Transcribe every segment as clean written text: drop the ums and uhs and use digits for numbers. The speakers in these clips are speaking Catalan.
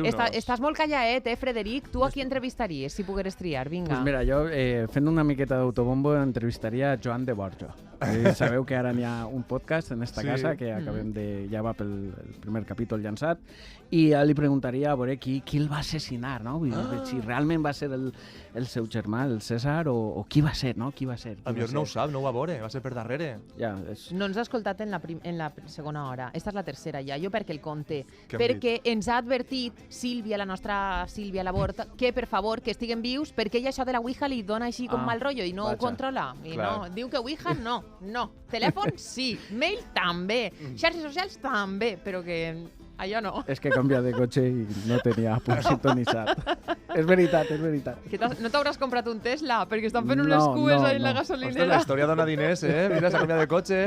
Estàs molt callaet, Frederic? Tu a qui entrevistaries, si pogueres triar? Vinga. Pues mira, jo, fent una miqueta d'autobombo, entrevistaria Joan de Borja. Sabeu que ara n'hi ha un podcast en esta casa que acabem de... Ja va pel primer capítol llançat, i li preguntaria a veure qui el va assassinar, no? Vull dir, si realment va ser el seu germà, el César, o qui va ser, no? Qui va ser? A millor no ho sap, no ho va veure, va ser per darrere. Ja, No ens ha escoltat en la segona hora. Esta és la tercera ja. Jo perquè el conte. Què han Perquè ens ha advertit Sílvia, la nostra Sílvia Labort, que per favor que estiguen vius, perquè ella això de la Ouija li dona així com mal rotllo i no ho controla. I no, diu que Ouija no. Telèfon sí, mail també, xarxes socials també, però que allò no. és que he canviat de cotxe i no tenia punt sintonitzat. És veritat. Que no t'hauràs comprat un Tesla, perquè estan fent unes cues ahí en la Ostres, gasolinera. la història dona diners, Mira, s'ha canviat de cotxe.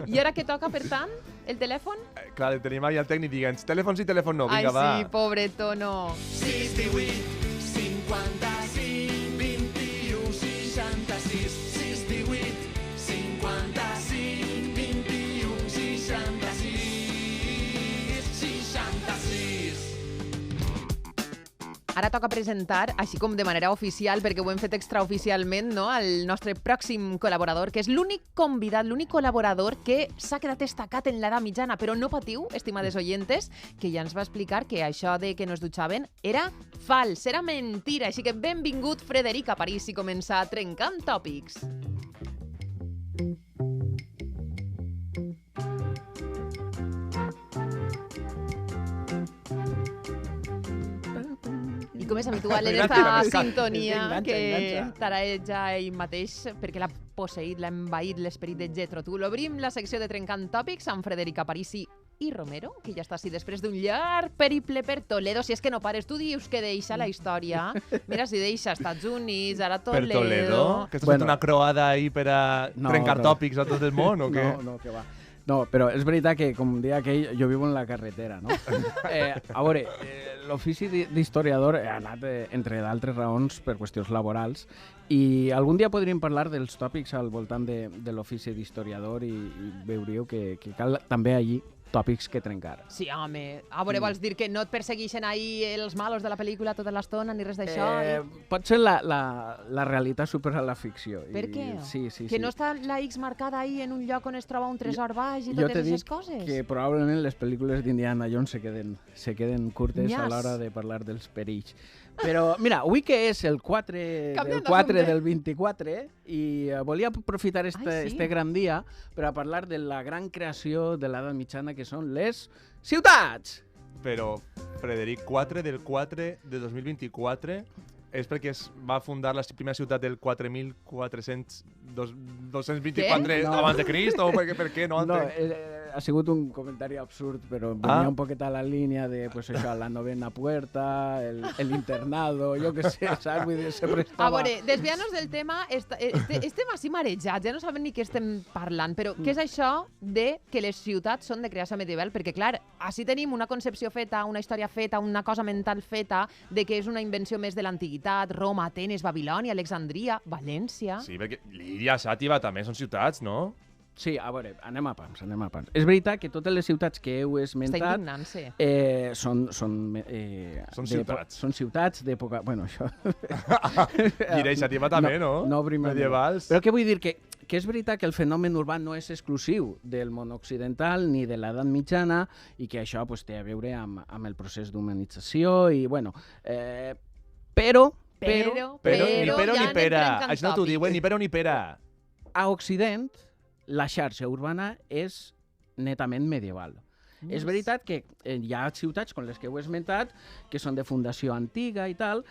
I ara què toca, per tant? El telèfon? Clar, tenim ahí el tècnic dient telèfon sí, telèfon no, vinga, va. Ai, sí, pobreto, no. 6, 18, 55, 21, 66, 6, 18, 55, 21, 66, 66. Ara toca presentar, així com de manera oficial, perquè ho hem fet extraoficialment, no?, el nostre pròxim col·laborador, que és l'únic convidat, l'únic col·laborador que s'ha quedat estacat en l'edat mitjana. Però no patiu, estimades oyentes, que ja ens va explicar que això de que no es dutxaven era fals, era mentira. Així que benvingut, Frederic, a París, i comença Trencant Tòpics. I com és habitual en esta sintonia que taraeja ell mateix perquè l'ha posseït, l'ha envaït l'esperit de Jethro Tull. Obrim la secció de Trencant Tòpics amb Frederica Parisi i Romero, que ja està així després d'un llarg periple per Toledo. Si és que no pares, tu dius que deixa la història. Mira, si deixa Estats Units, ara Toledo... Per Toledo? Que estàs fent una croada ahí per a trencar tòpics a tot el món, o què? No, que va. No, però és veritat que, com deia aquell, jo vivo en la carretera, no? A veure, l'ofici d'historiador ha anat, entre d'altres raons, per qüestions laborals, i algun dia podríem parlar dels tòpics al voltant de l'ofici d'historiador i veuríeu que cal també allí tòpics que trencar. Sí, home. A veure, vols dir que no et persegueixen ahí els malos de la pel·lícula tota l'estona ni res d'això? Pot ser la realitat supera la ficció. Per què? Sí. Que no està la X marcada ahí en un lloc on es troba un tresor baix i totes aquestes coses? Jo t'he dit que probablement les pel·lícules d'Indiana Jones se queden curtes a l'hora de parlar dels perills. Però, mira, avui que és el 4 del 24 i volia aprofitar este gran dia per a parlar de la gran creació de l'edat mitjana que són les ciutats! Però, Frederic, 4 del 4 de 2024 és perquè es va fundar la primera ciutat del 4.424 abans de Crist, o per què? No, ha sigut un comentari absurd, però venia un poquet a la línia de, pues això, la novena puerta, el internado, jo què sé, saps? Vull dir, se prestava... A veure, desviant-nos del tema, estem així marejats, ja no sabem ni què estem parlant, però què és això de que les ciutats són de creació medieval? Perquè, clar, així tenim una concepció feta, una història feta, una cosa mental feta, de que és una invenció més de l'antiguitat, Roma, Atenes, Babilònia, Alexandria, València... Sí, perquè Lídia, Xàtiva també són ciutats, no? Sí, a veure, anem a pams. És veritat que totes les ciutats que heu esmentat... Està indignant-se. Són ciutats. Són ciutats d'època... Bueno, això... Diré, Xàtiva també, no? No, medievals. Però què vull dir? Que és veritat que el fenomen urbà no és exclusiu del món occidental ni de l'edat mitjana i que això pues, té a veure amb el procés d'humanització i, bueno... Però, ni pera. Això no t'ho diuen, ni però ni pera. A Occident, la xarxa urbana és netament medieval. És veritat que hi ha ciutats com les que heu esmentat, que són de fundació antiga i tal,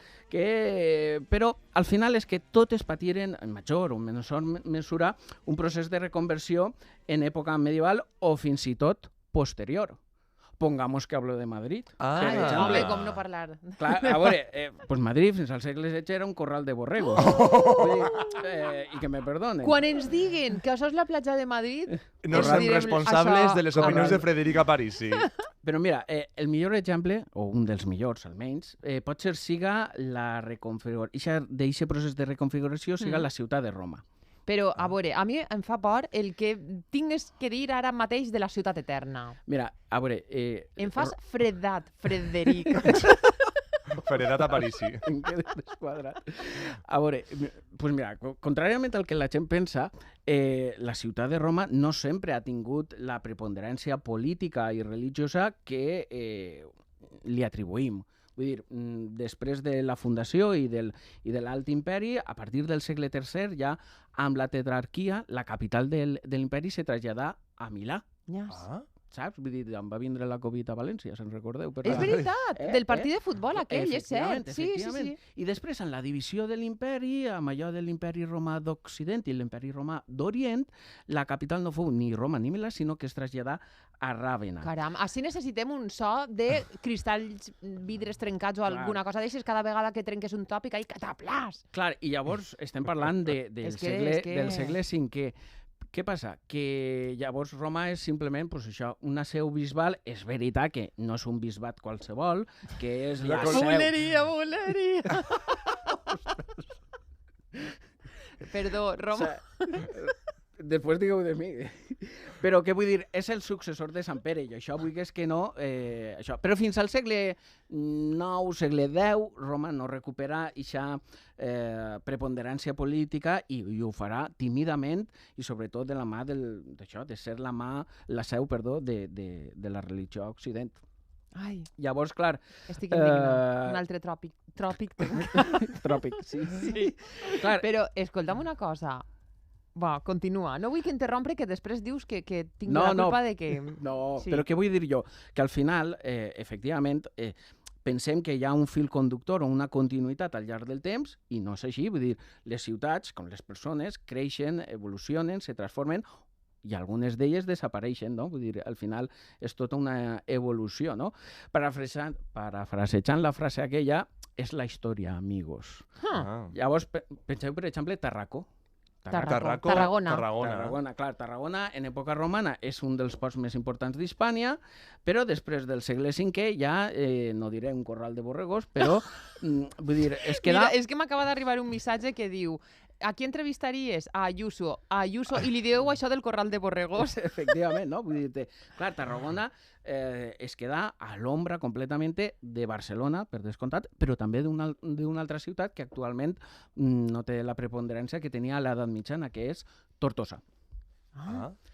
però al final és que totes patiren, en major o menor mesura, un procés de reconversió en època medieval o fins i tot posterior. Pongamos que hablo de Madrid. Home, com no parlar? Clar, a veure, pues Madrid fins al segle XVI era un corral de borregos. I que me perdonen. Quan ens diguen que això és la platja de Madrid... No som responsables de les opinions de Frederica Parisi. Però mira, el millor exemple, o un dels millors almenys, potser siga la reconfiguració, d'aquest procés de reconfiguració siga la ciutat de Roma. Però, a veure, a mi em fa por el que tingues que dir ara mateix de la ciutat eterna. Mira, a veure... Em fas fredat, Frederic. Feredat a Parisi. Em quedo desquadrat. A veure, pues mira, contràriament al que la gent pensa, la ciutat de Roma no sempre ha tingut la preponderància política i religiosa que li atribuïm. Vull dir, després de la fundació i de l'Alt Imperi, a partir del segle III, ja amb la tetrarquia, la capital de l'imperi se traslladà a Milà. Ah, Saps? Vull dir, em va vindre la Covid a València, se'n recordeu? És veritat, del partit de futbol aquell, és cert. Efectivament. Sí. I després, en la divisió de l'imperi, amb allò de l'imperi romà d'Occident i l'imperi romà d'Orient, la capital no fou ni Roma ni Milà, sinó que es traslladà a Ràvena. Caram, així necessitem un so de cristalls, vidres trencats o alguna cosa d'aixes cada vegada que trenques un tòpic, ai, cataplàs! Clar, i llavors estem parlant del segle V. Què passa? Que llavors Roma és simplement pues, això, una seu bisbal. És veritat que no és un bisbat qualsevol, que és la seu... Buleria! Perdó, Roma. O sea, després digueu de mi. Però què vull dir? És el successor de Sant Pere, i això vulguis que no... això. Però fins al segle IX, segle X, Roma no recupera aquesta preponderància política i ho farà tímidament i sobretot de la mà d'això, de ser la seu de la religió a Occident. Ai, Llavors, clar... estic indignat. Un altre tròpic. Tròpic, sí. Clar, Però, escolta'm una cosa. Va, continua. No vull que interrompre, que després dius que tinc la culpa de que... No, Sí. però què vull dir jo? Que al final, efectivament, pensem que hi ha un fil conductor o una continuïtat al llarg del temps i no és així. Vull dir, les ciutats, com les persones, creixen, evolucionen, se transformen i algunes d'elles desapareixen, no? Vull dir, al final és tota una evolució, no? Parafrasejant la frase aquella, és la història, amigos. Llavors, penseu, per exemple, Tarragona. Clar, Tarragona en època romana és un dels ports més importants d'Hispània, però després del segle V ja, no diré un corral de borregos, però vull dir, es queda... Mira, és que m'acaba d'arribar un missatge que diu: a qui entrevistaries? A Ayuso, i li dieu això del corral de borregos. Efectivament, no? Vull dir, clar, Tarragona es queda a l'ombra completament de Barcelona, per descomptat, però també d'una altra ciutat que actualment no té la preponderància que tenia a l'edat mitjana, que és Tortosa.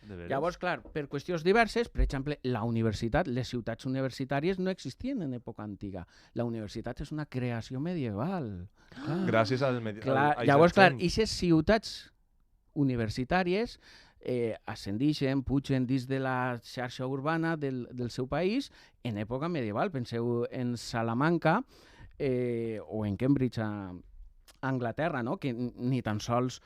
de veres? Llavors, clar, per qüestions diverses, per exemple, la universitat, les ciutats universitàries no existien en època antiga. La universitat és una creació medieval. Gràcies al... Llavors, clar, aquestes ciutats universitàries ascendixen, pugen dins de la xarxa urbana del seu país en època medieval. Penseu en Salamanca o en Cambridge, a Anglaterra, no? Que ni tan sols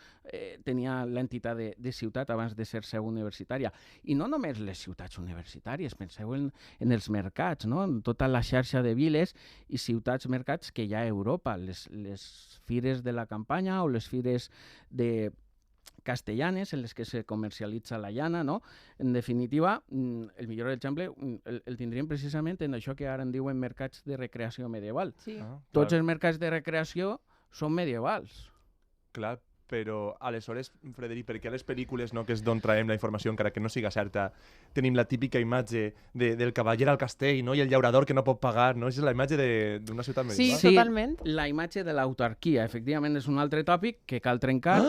tenia l'entitat de ciutat abans de ser seu universitària. I no només les ciutats universitàries, penseu en els mercats, no? En tota la xarxa de viles i ciutats-mercats que hi ha a Europa, les fires de la campanya o les fires castellanes en les que se comercialitza la llana, no? En definitiva, el millor exemple el tindríem precisament en això que ara en diuen mercats de recreació medieval. Sí. Tots els mercats de recreació són medievals. Clar, però aleshores, Frederic, per què a les pel·lícules, no, que és d'on traiem la informació, encara que no siga certa, tenim la típica imatge del cavaller al castell, no? I el llaurador que no pot pagar, no? És la imatge d'una ciutat medieval. Sí, totalment. La imatge de l'autarquia, efectivament, és un altre tòpic que cal trencar.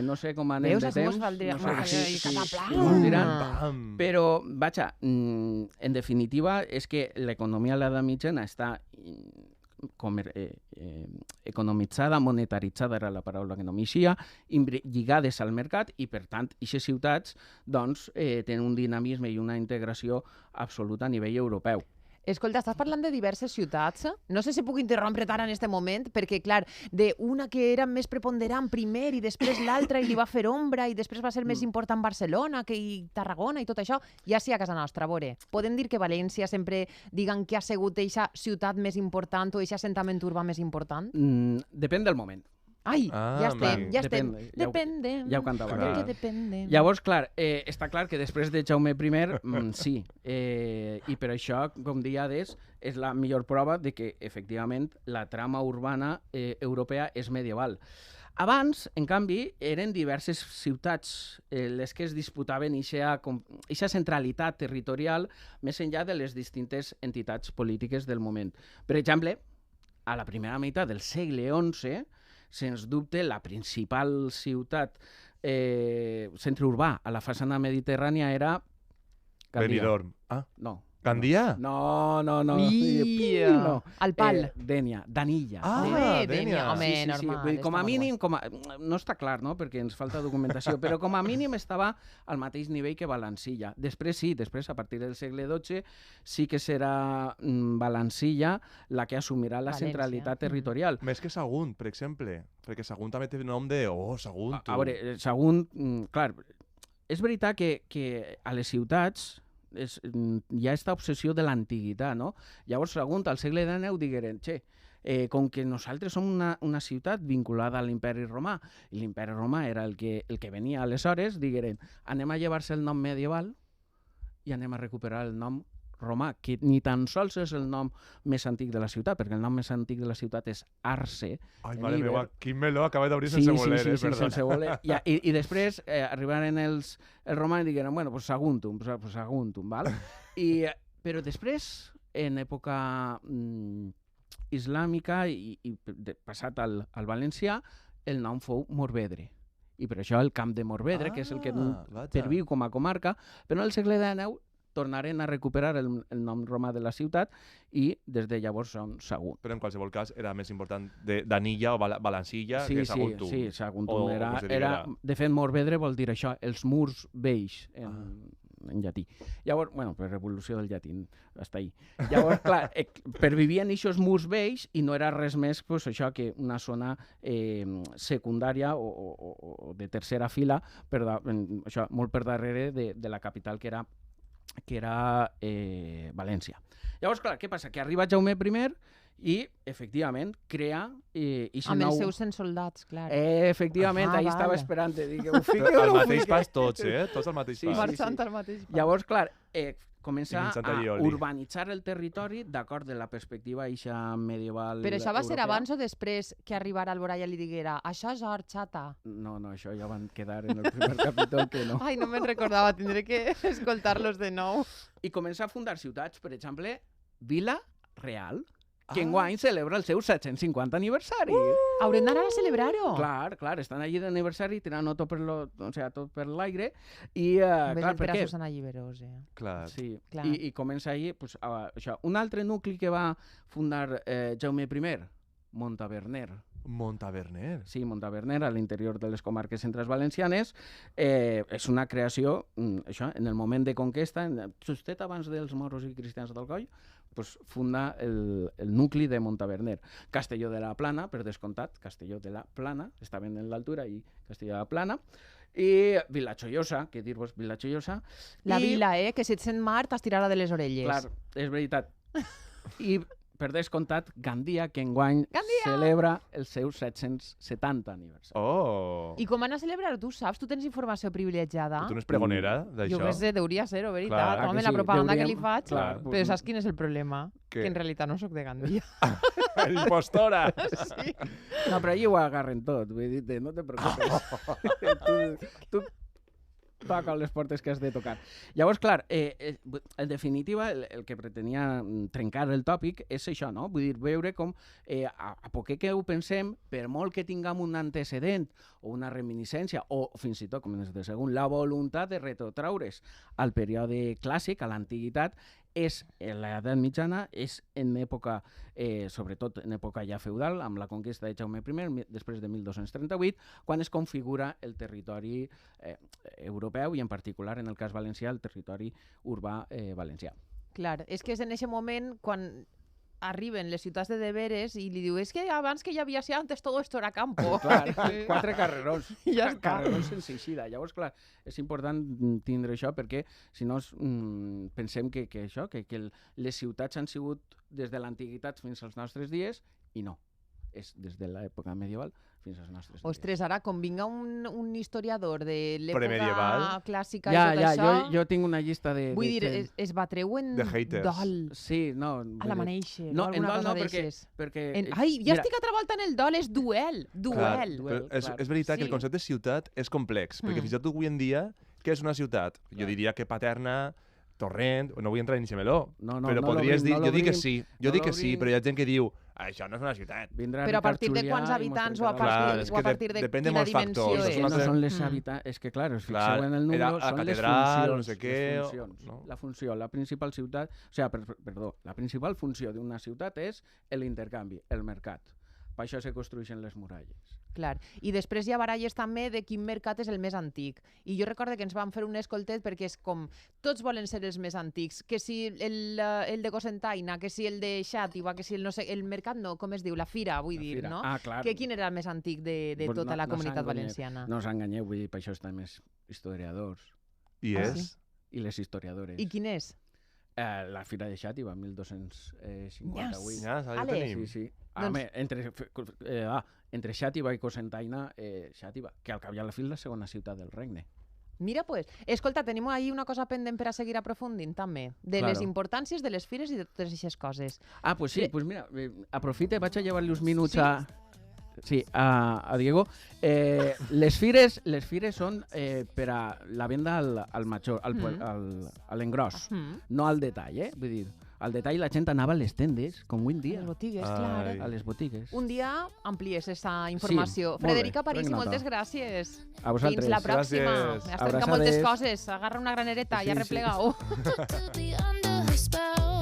No sé com anem de temps. Però, vaja, en definitiva, és que l'economia a l'edat mitjana està economitzada, monetaritzada era la paraula que no m'eixia, lligades al mercat i, per tant, aquestes ciutats doncs, tenen un dinamisme i una integració absoluta a nivell europeu. Escolta, estàs parlant de diverses ciutats. No sé si puc interrompre ara en aquest moment, perquè, clar, d'una que era més preponderant primer i després l'altra i li va fer ombra i després va ser més important Barcelona que Tarragona i tot això, ja sí a casa nostra. A veure, podem dir que València sempre diguen que ha sigut eixa ciutat més important o eixa assentament urbà més important? Depèn del moment. Ai, ja vale. estem. Depèn, Dependem. ja ho cantava. De Clar. què dependem? Llavors, clar, està clar que després de Jaume I, sí, i per això, com deia Ades, és la millor prova de que, efectivament, la trama urbana europea és medieval. Abans, en canvi, eren diverses ciutats les que es disputaven eixa centralitat territorial més enllà de les distintes entitats polítiques del moment. Per exemple, a la primera meitat del segle XI, sens dubte, la principal ciutat centre urbà a la façana mediterrània era Gandia. Benidorm. Ah, No. Gandia? No. Ia. No. Al pal. Dénia, Danilla. Ah, Dénia, Dénia. home, normal. Vull dir, com a està molt mínim, no està clar, no? Perquè ens falta documentació, però com a mínim estava al mateix nivell que Valencilla. Després, a partir del segle XII, sí que serà Valencilla la que assumirà la València. centralitat territorial. Més que Sagunt, per exemple. Perquè Sagunt també té nom de... Oh, Sagunt. A veure, Sagunt, clar, és veritat que a les ciutats hi ha aquesta obsessió de l'antiguitat, no? Llavors, Sagunt, al segle XIX, digueren, com que nosaltres som una ciutat vinculada a l'imperi romà, i l'imperi romà era el que venia aleshores, digueren, anem a llevar-se el nom medieval i anem a recuperar el nom romà, que ni tan sols és el nom més antic de la ciutat, perquè el nom més antic de la ciutat és Arce. Ai, en mare Iber. meva, quin meló acaba d'obrir sense voler, sí, perdona. sense voler. I després arribaren els romans i digueren, bueno, pues Saguntum, pues Saguntum, val? Però després, en època islàmica i passat al valencià, el nom fou Morvedre. I per això el camp de Morvedre, que és el que vaja. perviu com a comarca, però en el segle XIX tornaren a recuperar el nom romà de la ciutat i des de llavors són Sagunt. Però en qualsevol cas era més important de Danilla o Valencilla que Saguntum. Sí, Saguntum O era... com se diguera. De fet, Morvedre vol dir això, els murs vells en llatí. Llavors, bueno, per revolució del llatí, hasta ahí. Llavors, clar, pervivien aquests murs vells i no era res més pues, això que una zona secundària o de tercera fila, això, molt per darrere de la capital que era València. Llavors, clar, què passa? Que arriba Jaume I i, efectivament, crea... Amb els seus 100 soldats, clar. Efectivament, ahí estava vale. esperant, dic, ho fique o Al no ho mateix fique? pas tots, tots al mateix Sí, pas. Marxant al mateix pas. Llavors, clar, comença I Vincent a Arioli. urbanitzar el territori d'acord de la perspectiva eixa medieval Però això va ser europea. abans o després que arribara Alboraya i li diguera això és or, xata? No, això ja van quedar en el primer capítol que no. Ai, no me'n recordava, tindré que escoltar-los de nou. I comença a fundar ciutats, per exemple, Vila Real, que enguany celebra el seu 750 aniversari. Haurem d'anar a celebrar-ho. Clar, estan allí d'aniversari tirant tot per l'aire i, Ves clar, el per per a què? Susana Lliberós, Clar. Sí, Clar. i comença allí pues, això. Un altre nucli que va fundar Jaume I, Montaverner. Montaverner. Sí, Montaverner, a l'interior de les comarques centrals valencianes, és una creació, això, en el moment de conquesta, justet abans dels moros i cristians del Coll, pues, funda el nucli de Montaverner. Castelló de la Plana, per descomptat, Castelló de la Plana, estaven en l'altura i Castelló de la Plana, i Vilajoiosa, que dir-vos Vilajoiosa. La vila, que si et sent mar t'estirarà de les orelles. Clar, és veritat. I, per descomptat, Gandia, que enguany Gandia! celebra el seu 770 aniversari. Oh! I com van a celebrar-ho, tu saps? Tu tens informació privilegiada? Tu no és pregonera, Jo d'això? què sé, deuria ser-ho, veritat. Clar, Home, que la sí, propaganda que li deuríem- faig. clar, Però saps quin és el problema? Què? Que en realitat no sóc de Gandia. Impostora! Sí. No, però allí ho agarren tot, vull dir, no te preocupes. tu toca les portes que has de tocar. Llavors, clar, en definitiva, el que pretenia trencar el tòpic és això, no? Vull dir, veure com, a poquet que ho pensem, per molt que tinguem un antecedent o una reminiscència, o fins i tot, com des de segon, la voluntat de retrotraure's al període clàssic, a l'antiguitat, és en l'edat mitjana, és en època, sobretot en època ja feudal, amb la conquesta de Jaume I, després de 1238, quan es configura el territori europeu i en particular, en el cas valencià, el territori urbà valencià. Clar, és que és en aquest moment quan arriben les ciutats de deberes i li diu és que abans que hi havia si antes todo esto era campo. Clar, 4 carrerons. I ja està. Carrerons sense eixida. Llavors, clar, és important tindre això perquè, si no, pensem que les ciutats han sigut des de l'antiguitat fins als nostres dies i no. és des de l'època medieval fins als nostres dies. Ostres, ara, com vinga un historiador de l'època Premedieval. clàssica Ja, i tot això... jo tinc una llista de... Vull dir, es batreu en De haters. dol. Sí, no... A la maneixa, No, en alguna dol cosa no, d'eixes. perquè... Ai, ja estic altra volta en el dol, és duel. Clar, Duel. duel. però és veritat que Sí. el concepte de ciutat és complex, perquè fins i tot avui en dia, què és una ciutat? Jo diria que Paterna, Torrent, no vull entrar en Ixemeló, No, no, però no podries l'obrim, dir, no jo dic que l'obrim, sí, no però hi ha gent que diu això no és una ciutat. Vindrà Però a Ricard partir de Julià quants i habitants mos o a explicarà. Clar, partir, és o a que partir de depèn de quina molts dimensió factors, és? és una No altra- són les habitants... És que, clar, us Clar, fixeu en el número, era són la les catedral, funcions. no sé què, les o- funcions. no? La funció, la principal ciutat... O sigui, perdó, la principal funció d'una ciutat és l'intercanvi, el mercat. Per això se construeixen les muralles. Clar. I després hi ha baralles també de quin mercat és el més antic. I jo recordo que ens van fer un escoltet perquè és com, tots volen ser els més antics, que si el de Cocentaina, que si el de Xàtiva, que si el no sé, el mercat no, com es diu, la fira, vull dir, Fira. no? Ah, clar. Que quin era el més antic de Pues tota la comunitat s'enganyeu. valenciana? No us enganyeu, vull dir, per això estan més historiadors I Ah, és... sí? i les historiadores. I quin és? La Fira de Xàtiva, 1258. Ja, ja Ale. tenim. Sí, sí. Doncs- Home, entre Xàtiva i Cocentaina, Xàtiva, que al cap i a la fi és la segona ciutat del regne. Mira, pues, escolta, tenim ahí una cosa pendent per a seguir aprofundint, també, de les Claro. importàncies de les fires i de totes aquestes coses. Ah, pues sí, Sí. pues mira, aprofite, vaig a llevar-li uns minuts Sí. a Diego. Les fires són per a la venda al major, a l'engròs, no al detall, vull dir, al detall la gent anava a les tendes, com avui en A dia, les botigues, Ai. clar. a les botigues. Un dia amplies aquesta informació. molt bé, Frederica París, prenc nota. moltes gràcies. A vosaltres. Fins la pròxima. Gràcies. Has trencat moltes Abraçades. coses. Agarra una granereta, ja Sí, sí. replegau. to be under her spell.